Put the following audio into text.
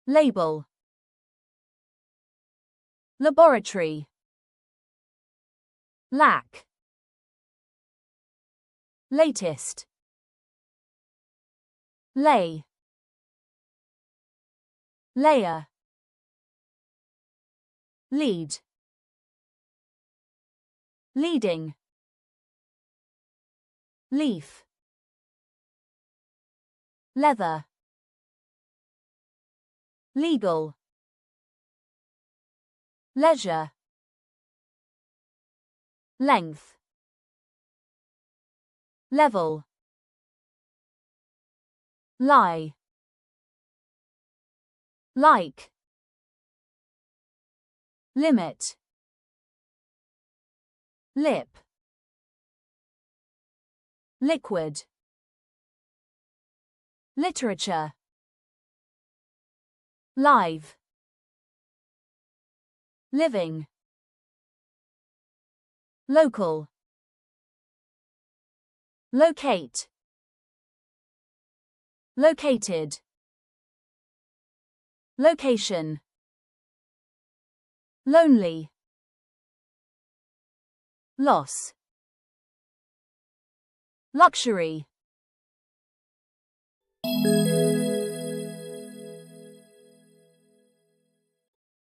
label, laboratory, lack, latest, lay, layer, lead, leading, leaf, leather, legal, leisure, length, level, lie, like, limit, lip, liquid, literature, live, living, local, locate, located, location, lonely, loss, luxury.